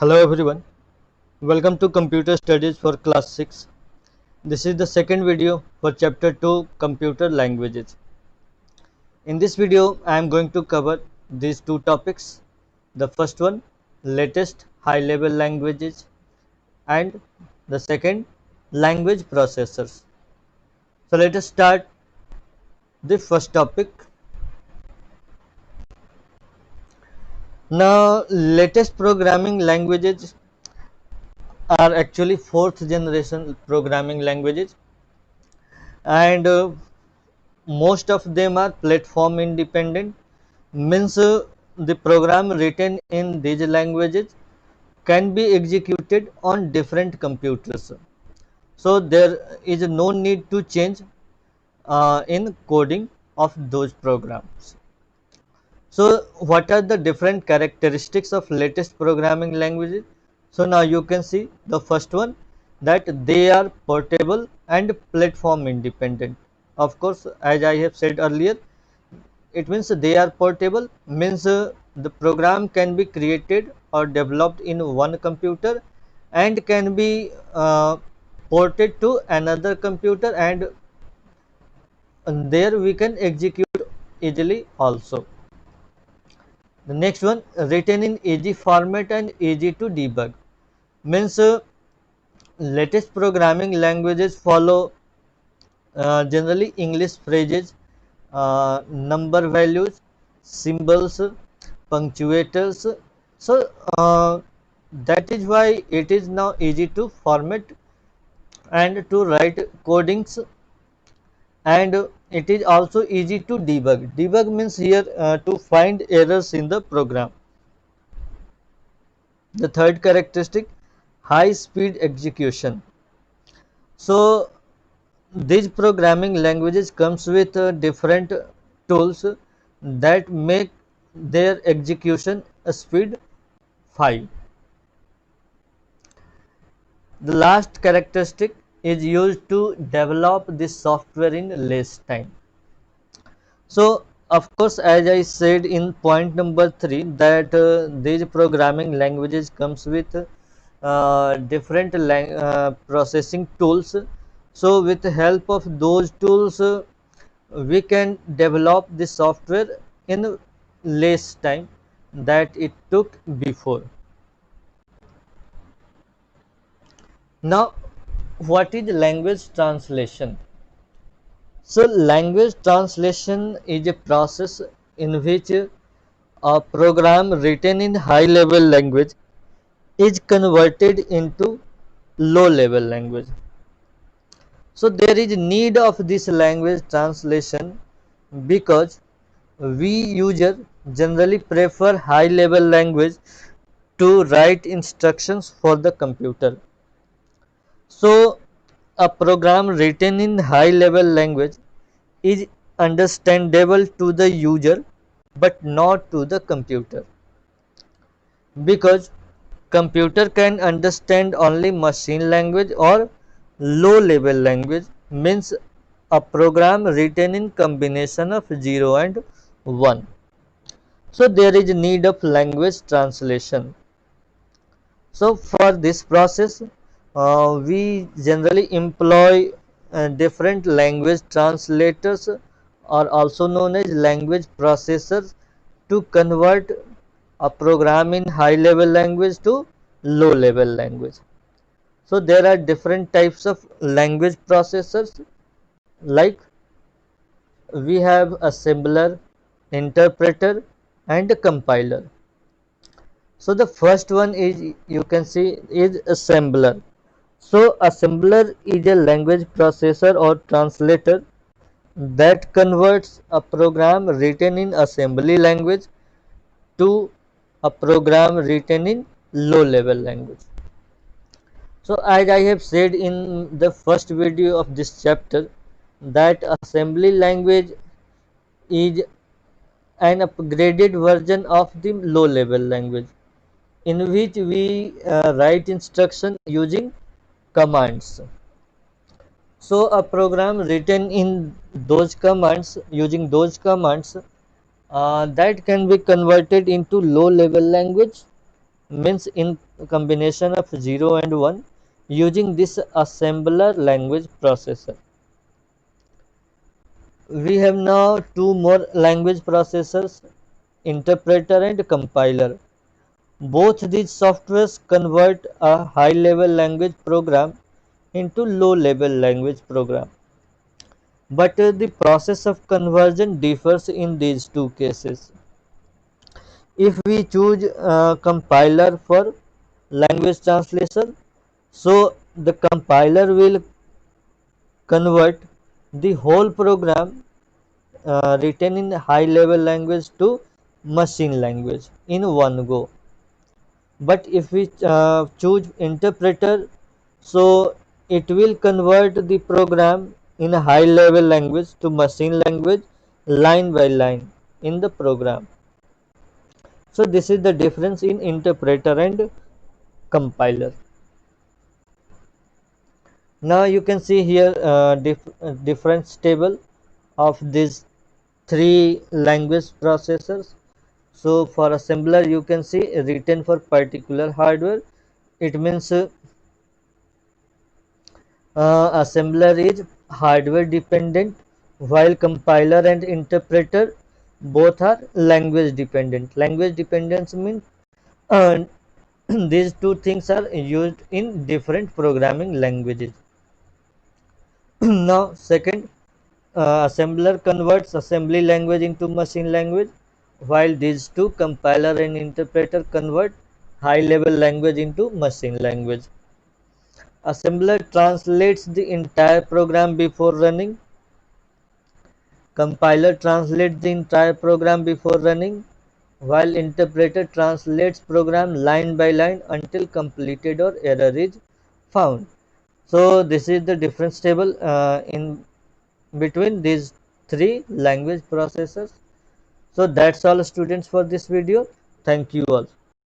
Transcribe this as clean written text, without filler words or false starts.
Hello everyone, welcome to Computer Studies for Class 6. This is the second video for Chapter 2 Computer Languages. In this video, I am going to cover these two topics. The first one, latest high level languages, and the second, language processors. So let us start the first topic. Now, latest programming languages are actually fourth generation programming languages, and most of them are platform independent, means the program written in these languages can be executed on different computers, so there is no need to change in coding of those programs. So what are the different characteristics of latest programming languages? So now you can see the first one, that they are portable and platform independent. Of course, as I have said earlier, it means they are portable, means the program can be created or developed in one computer and can be ported to another computer, and there we can execute easily also. The next one, written in easy format and easy to debug, means latest programming languages follow generally English phrases, number values, symbols, punctuators. So that is why it is now easy to format and to write codings, and it is also easy to debug. Debug means here to find errors in the program. The third characteristic, high speed execution. So these programming languages comes with different tools that make their execution speed 5. The last characteristic is used to develop the software in less time. So of course, as I said in point number 3, that these programming languages comes with different processing tools. So with the help of those tools, we can develop the software in less time that it took before. Now, what is language translation? So language translation is a process in which a program written in high level language is converted into low level language. So there is need of this language translation because we user generally prefer high level language to write instructions for the computer. So a program written in high level language is understandable to the user but not to the computer, because computer can understand only machine language or low level language, means a program written in combination of 0 and 1. So there is need of language translation. So for this process, we generally employ different language translators, or also known as language processors, to convert a program in high level language to low level language. So there are different types of language processors, like we have assembler, interpreter, and compiler. So the first one is, you can see, is assembler. So assembler is a language processor or translator that converts a program written in assembly language to a program written in low level language. So as I have said in the first video of this chapter, that assembly language is an upgraded version of the low level language, in which we write instruction using commands. So a program written in those commands, using those commands, that can be converted into low level language means in combination of 0 and 1 using this assembler language processor. We have now two more language processors, interpreter and compiler. Both these softwares convert a high level language program into low level language program. But the process of conversion differs in these two cases. If we choose compiler for language translation, so the compiler will convert the whole program written in high level language to machine language in one go. But if we choose interpreter, so it will convert the program in a high level language to machine language line by line in the program. So this is the difference in interpreter and compiler. Now you can see here difference table of these three language processors. So for assembler you can see written for particular hardware. It means assembler is hardware dependent, while compiler and interpreter both are language dependent. Language dependence means uh, these two things are used in different programming languages. Now second, assembler converts assembly language into machine language, while these two, compiler and interpreter, convert high level language into machine language. Assembler translates the entire program before running. Compiler translates the entire program before running, while interpreter translates program line by line until completed or error is found. So this is the difference table in between these three language processors. So that's all students for this video. Thank you all.